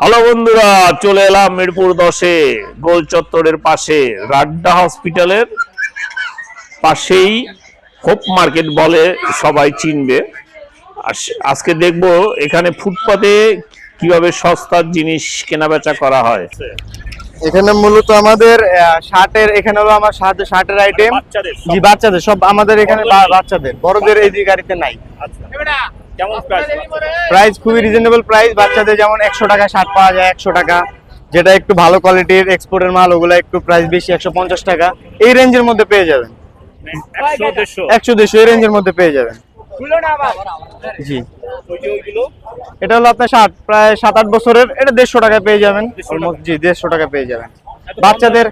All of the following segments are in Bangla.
হ্যালো বন্ধুরা, চলে এলাম মিরপুর 10-এ গোল চত্বরের পাশে রাড্ডা হসপিটালের পাশেই হোপ মার্কেট বলে সবাই চিনবে। আজকে দেখব এখানে ফুটপাতে কিভাবে সস্তার জিনিস কেনাবেচা করা হয়। এখানে মূলত আমাদের শার্টের, এখানে হলো আমার শার্টের আইটেম, জি বাচ্চাদের সব আমাদের এখানে, বাচ্চাদের বড়দের এই গাড়িতে নাই। প্রাইস খুবই রিজনেবল প্রাইস, বাচ্চাদের যেমন 100 টাকা শার্ট পাওয়া যায়, 100 টাকা, যেটা একটু ভালো কোয়ালিটির এক্সপোর্টের মাল ওগুলো একটু প্রাইস বেশি, 150 টাকা এই রেঞ্জের মধ্যে পেয়ে যাবেন। 100-150 এই রেঞ্জের মধ্যে পেয়ে যাবেন। জি এটা হলো আপনার শার্ট প্রায় 7-8 বছরের, এটা 150 টাকায় পেয়ে যাবেন। জি 150 টাকা পেয়ে যাবেন বাচ্চাদের।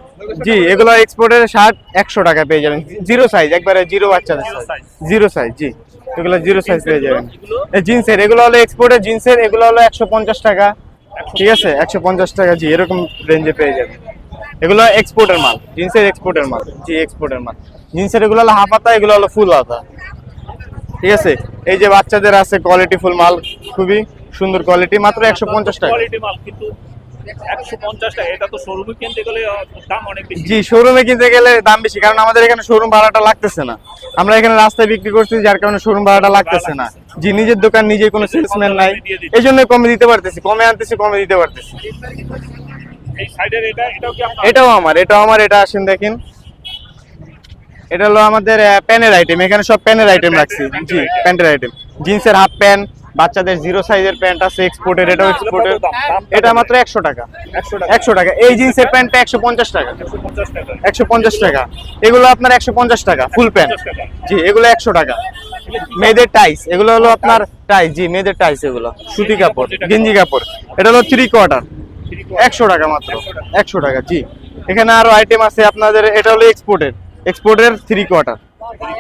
জি এগুলো এক্সপোর্টের শার্ট 100 টাকায় পেয়ে যাবেন, জিরো সাইজ, একবারে জিরো বাচ্চাদের জিরো সাইজ। জি এগুলো জিরো সাইজ পেয়ে যাবেন। জিন্সের এগুলো হলো এক্সপোর্টের জিন্সের, এগুলো হলো 150 টাকা, ঠিক আছে 150 টাকা। জি এরকম রেঞ্জে পেয়ে যাবেন। এগুলো এক্সপোর্টের মাল, জিন্সের এক্সপোর্টের মাল। জি এক্সপোর্টের মাল জিন্সের, এগুলো হলো হাফ হাতা, এগুলো হলো ফুল হাতা, ঠিক আছে। এই যে বাচ্চাদের আছে কোয়ালিটি ফুল মাল, খুবই সুন্দর কোয়ালিটি, মাত্র 150 টাকা। জি শোরুমে কিনতে গেলে দাম বেশি, কারণ আমাদের এখানে শোরুম ভাড়াটা লাগতেছে না, আমরা এখানে রাস্তায় বিক্রি করছি, যার কারণে শোরুম ভাড়াটা লাগতেছে না। জি নিজের দোকান, নিজে কোনো সেলসম্যান নাই, এই জন্য কমে দিতে পারতেছি, কমে আনতেছি, কমে দিতে পারতেছি। এটাও আমার, এটা আসেন দেখেন, এটা হলো আমাদের প্যানের আইটেম, এখানে সব প্যানের আইটেম রাখছি। জি প্যান্টের আইটেম, জিন্সের হাফ প্যান্ট, বাচ্চাদের জিরো সাইজের প্যান্ট আছে এক্সপোর্টের, এটাও এক্সপোর্টের, এটা মাত্র 100 টাকা। 100 টাকা এই জিন্সের প্যান্টটা 150 টাকা, 150 টাকা। এগুলো আপনার 150 টাকা ফুল প্যান্ট। জি এগুলো 100 টাকা। মেয়েদের টাইস, এগুলো হলো আপনার টাইস, জি মেয়েদের টাইস, এগুলো সুতি কাপড়, গেঞ্জি কাপড়, এটা হলো 3 কোয়ার্টার, 100 টাকা মাত্র, 100 টাকা। জি এখানে আরো আইটেম আছে আপনাদের, এটা হলো এক্সপোর্টের 3 কোয়ার্টার,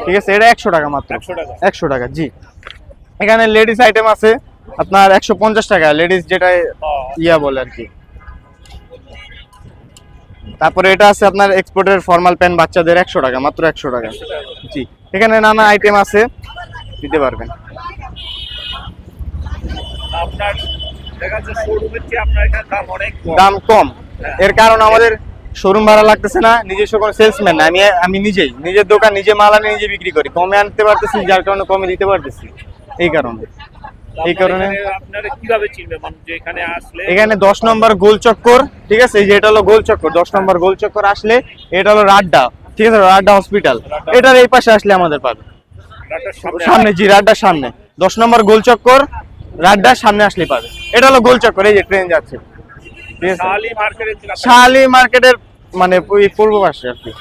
ঠিক আছে, এটা 100 টাকা মাত্র, 100 টাকা। জি এখানে লেডিস আইটেম আছে আপনার 150 টাকা, লেডিস যেটা ইয়া বলে আর কি। তারপরে এটা আছে আপনার এক্সপোর্টের ফর্মাল প্যান্ট বাচ্চাদের 100 টাকা, মাত্র 100 টাকা। জি এখানে নানা আইটেম আছে, দিতে পারবেন। দাম কম, এর কারণ আমাদের শোরুম ভাড়া লাগতেছে না, নিজস্ব কোনো সেলসম্যান না, আমি নিজেই নিজের দোকান, নিজে মাল আনি, নিজে বিক্রি করি, কমে আনতে পারতেছি, যার কারণে কমে দিতে পারতেছি। এই কারণে আপনারা কিভাবে চিনবেন মানুষ যে এখানে আসলে? এখানে 10 নম্বর গোল চক্কর, ঠিক আছে, এই যে এটা হলো গোল চক্কর, 10 নম্বর গোল চক্কর আসলে এটা হলো রাড্ডা, ঠিক আছে, রাড্ডা হসপিটাল, এটার এই পাশে আসলে আমাদের পাবে, সামনে। জি রাড্ডার সামনে 10 নম্বর গোল চক্কর, রাড্ডার সামনে আসলে পাবে। এটা হলো গোল চক্কর, এই যে ট্রেন যাচ্ছে, শাহালি মার্কেটের মানে পূর্ব পাশে আর কি,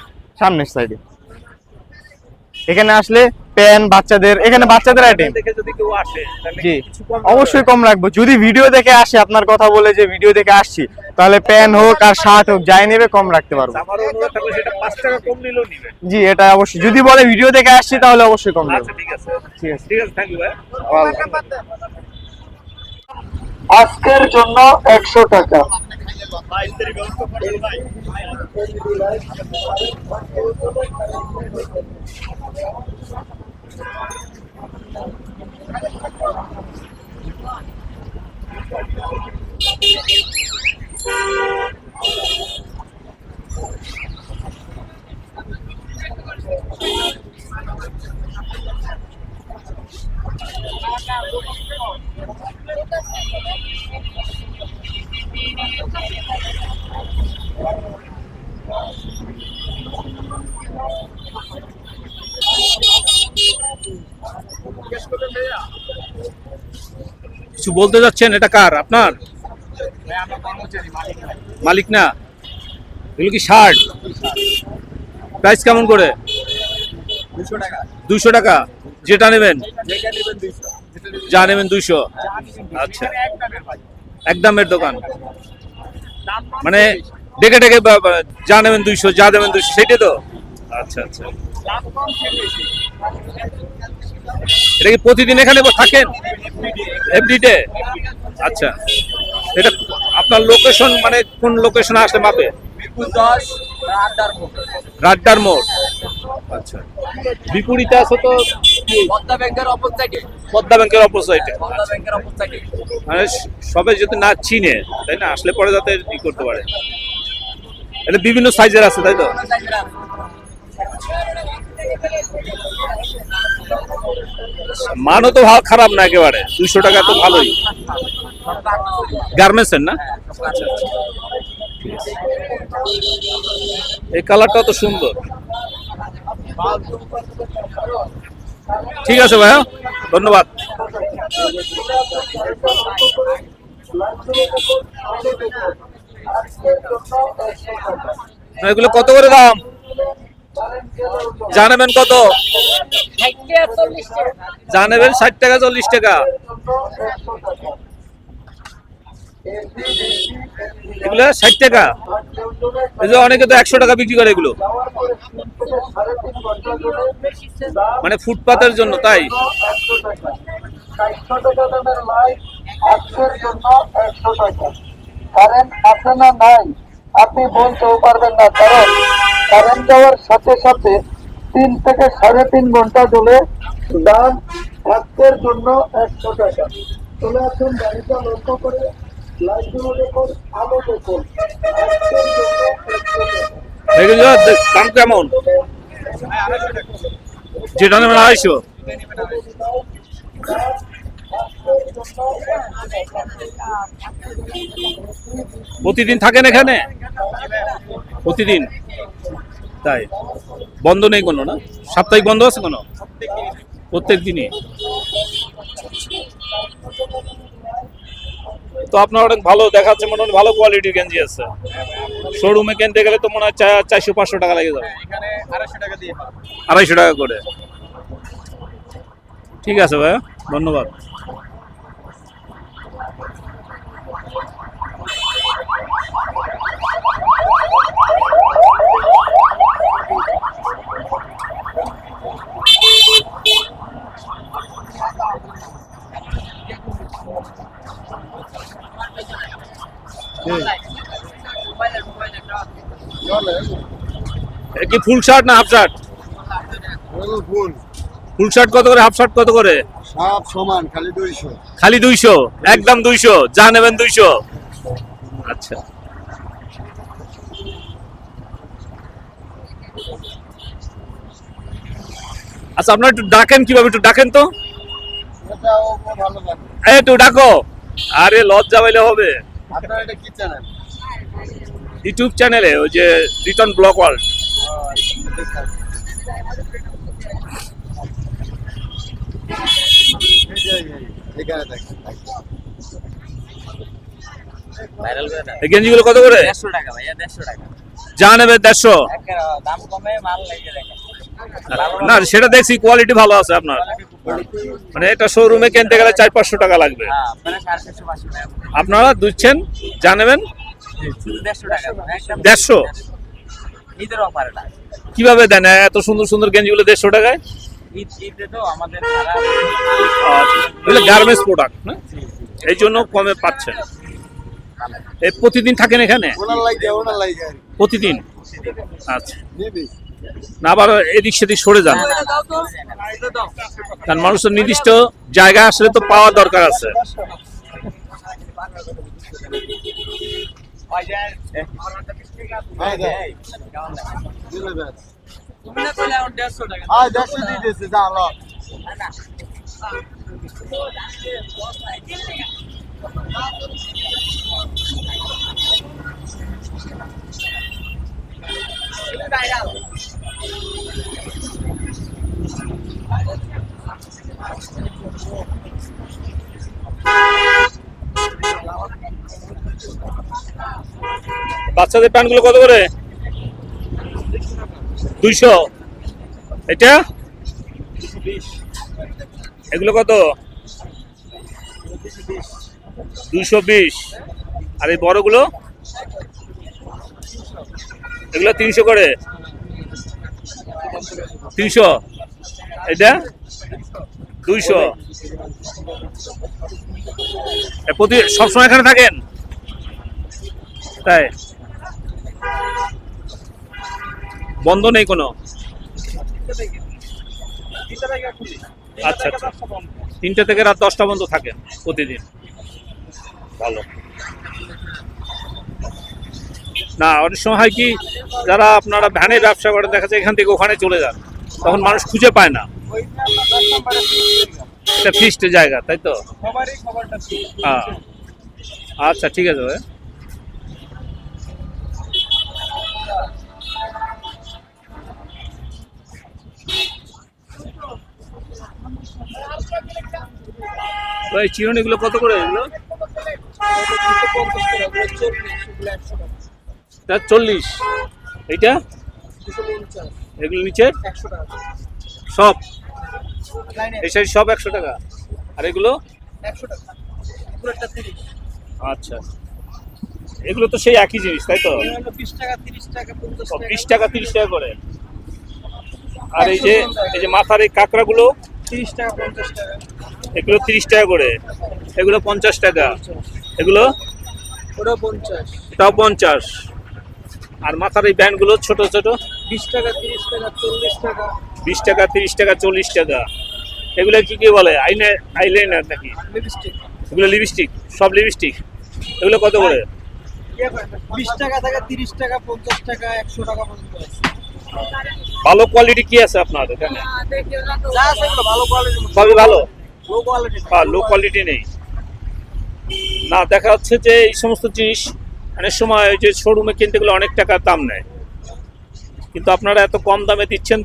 সামনের সাইডে। এখানে আসলে প্যান বাচ্চাদের, এখানে বাচ্চাদের আইটেম, জি অবশ্যই কম রাখবো। যদি ভিডিও দেখে আসে, আপনার কথা বলে যে ভিডিও দেখে আসছি, তাহলে প্যান হোক আর শার্ট হোক যাই নেবে, কম রাখতে পারবো। জি এটা অবশ্যই, যদি বলে ভিডিও দেখে আসছি তাহলে অবশ্যই কম দেবো। ঠিক আছে, ঠিক আছে, থ্যাংক ইউ ভাই। আজকের জন্য 100 টাকা। কিছু বলতে যাচ্ছেন? এটা কার? আপনার মালিক না? এগুলো কি শার্ট? প্রাইস কেমন করে? 200 টাকা। যেটা নেবেন, যা নেবেন 200। আচ্ছা একদমের দোকান, মানে ডেকে ডেকে যা নেবেন 200, যা দেবেন 200, সেটাই তো? আচ্ছা আচ্ছা। এটা কি প্রতিদিন এখানে থাকেন? এভরিডে? আচ্ছা, এটা আপনার লোকেশন মানে কোন লোকেশনে আসলে মাপে? রাড্ডার মোড়। আচ্ছা বিপরীতে আছে তো পদ্মা ব্যাংকের অপোজিটে। পদ্মা ব্যাংকের অপোজিটে। পদ্মা ব্যাংকের অপোজিটে। মানে সবাই যাতে না চিনে, তাই না, আসলে পরে যাতে ই করতে পারে। এটা বিভিন্ন সাইজের আছে, তাই তো? মানও তো ভালো খারাপ না একেবারে, 200 টাকা তো ভালোই। গার্মেন্টসের না? আচ্ছা আচ্ছা, ঠিক আছে। এই কালারটা তো সুন্দর। ঠিক আছে ভাইয়া, ধন্যবাদ। এগুলো কত করে দাম জানাবেন? কত জানাবেন? 60 টাকা 40 টাকা। এগুলো 60 টাকা। এই যে অনেকে তো 100 টাকা বিক্রি করে এগুলো, মানে ফুটপাতের জন্য, তাই? 60 টাকা দামের লাইট আজকের জন্য 100 টাকা। কারেন্ট আছে না নাই আপনি বলতেও পারবেন না, কারণ কারেন্ট যাওয়ার সাথে সাথে 3 থেকে 3.5 ঘন্টা চলে দাম আজকের জন্য 100 টাকা। চলে আসুন গাড়িটা লক্ষ্য করে, লাইটগুলো দেখুন, আলো দেখুন, আজকের জন্য 100 টাকা। এগুলো দাম কেমন? যেটা নেবেন 250। প্রতিদিন থাকেন এখানে? প্রতিদিন, তাই? বন্ধ নেই কোনো, না সাপ্তাহিক বন্ধ আছে কোনো? প্রত্যেক দিনই। তো আপনার অনেক ভালো দেখাচ্ছে, মনে হয় ভালো কোয়ালিটির গেঞ্জি আছে। শোরুমে কিনতে গেলে তো মনে হয় 400-500 টাকা লেগে যাবে। 250 টাকা করে। ঠিক আছে ভাইয়া, ধন্যবাদ। কি ফুল শার্ট না হাফ শার্ট? ফুল শার্ট কত করে, হাফ শার্ট কত করে? সব সমান, খালি 200। খালি 200, একদম 200, যা নেবেন 200। আচ্ছা, আচ্ছা, আপনার একটু ডাকেন, কিভাবে একটু ডাকেন তো, এটাও ভালো লাগে। একটু ডাকো। আরে লজ্জা পাইলে হবে। আপনার এটা কি চ্যানেল? ইউটিউব চ্যানেলে, ওই যে রিটার্ন ব্লগ ওয়ার্ল্ড। এখানে দেখেন। ভাইরাল করে দাও। এই গেঞ্জিগুলো কত করে? 150 টাকা ভাইয়া, 150 টাকা। যা নেবে 150। একের দাম কমে মাল লেগে দেখেন। না সেটা দেখছি কোয়ালিটি ভালো আছে আপনার, মানে এটা শোরুমে কিনতে গেলে 400-500 টাকা লাগবে। হ্যাঁ, আপনারা 450 টাকা। আপনারা দিচ্ছেন, যা নেবেন শুধু 150 টাকা দাম, একদম 150। ঈদের অফার এটা। কিভাবে দেন এত সুন্দর সুন্দর গেঞ্জিগুলো 150 টাকায়? ঈদে তো আমাদের সারা এগুলো গার্মেন্টস প্রোডাক্ট না, এই জন্য কমে পাচ্ছেন। এই প্রতিদিন থাকেন এখানে? ওনার লাগে। প্রতিদিন? আচ্ছা, নিবি? না আবার এদিক সেদিক সরে যান, দাও তো, এটা দাও। কারণ মানুষের নির্দিষ্ট জায়গায় আসলে তো পাওয়া দরকার আছে। হ্যাঁ, দিলে ব্যাস। তুমি না কইলে এখন 150 টাকা। 150 দিয়ে দিয়েছে, যা ল। বাচ্চাদের প্যান্টগুলো কত করে? 200। এটা এগুলো কত? 220। আর এই বড়গুলো এগুলো 300 করে। 300। এটা 200। প্রতি সবসময় এখানে থাকেন, তাই? বন্ধ নেই কোনো? আচ্ছা আচ্ছা 3টা থেকে রাত 10টা পর্যন্ত থাকেন প্রতিদিন। ভালো না, অনেক সময় হয় কি যারা আপনারা ভ্যানে ব্যবসা করেন দেখা যায় এখান থেকে ওখানে চলে যান, তখন মানুষ খুঁজে পায় না। এটা ফিক্সড জায়গা তাই তো? হ্যাঁ আচ্ছা ঠিক আছে ভাই। ভাই চিরুনিগুলো কত করে এগুলো? 40। এইটা এগুলো নিচে সব এই সাইড সব 100 টাকা, আর এগুলো 100 টাকা, পুরোটা 30। আচ্ছা এগুলো তো সেই একই জিনিস তাই তো? 20 টাকা 30 টাকা 50 টাকা। 20 টাকা 30 টাকা করে। আর এই যে মাথার এই কাঁকড়াগুলো 30 টাকা 50 টাকা। এগুলো 30 টাকা করে, এগুলো 50 টাকা, এগুলো ওটা 50। এটাও 50। আর মাথার এই ব্যান্ডগুলো ছোট ছোট 20 টাকা 30 টাকা 40 টাকা। 20 টাকা 30 টাকা 40 টাকা। এগুলো কি বলে আইলাইনার নাকি? লিপস্টিক। এগুলো লিপস্টিক, সব লিপস্টিক। এগুলো কত করে? 20 টাকা থেকে 30 টাকা 50 টাকা 100 টাকা পর্যন্ত আছে। ভালো কোয়ালিটি কি আছে আপনার এখানে? যা আছে এগুলো ভালো কোয়ালিটির। সবই ভালো, লো কোয়ালিটি। লো কোয়ালিটি নেই না। দেখা যাচ্ছে যে এই সমস্ত জিনিস অনেক সময় ওই যে শোরুমে কিনতে গেলে অনেক টাকা দাম নেয়, কিন্তু আপনারা এত কম দামে দিচ্ছেন।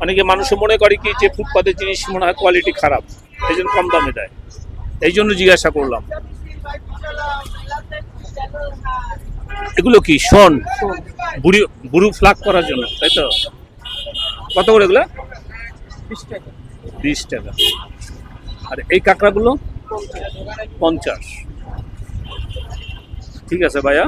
অনেকে মানুষে মনে করে কি যে ফুটপাতের জিনিস মনে হয় কোয়ালিটি খারাপ, এই জন্য কম দামে দেয়। এই জন্য জিজ্ঞাসা করলাম। এগুলো কি শোন বুড়ি ফ্লাগ করার জন্য তাই তো? কত করে এগুলো? 20 টাকা। 20 টাকা। আর এই কাঁকড়াগুলো 50। ঠিক আছে ভাইয়া।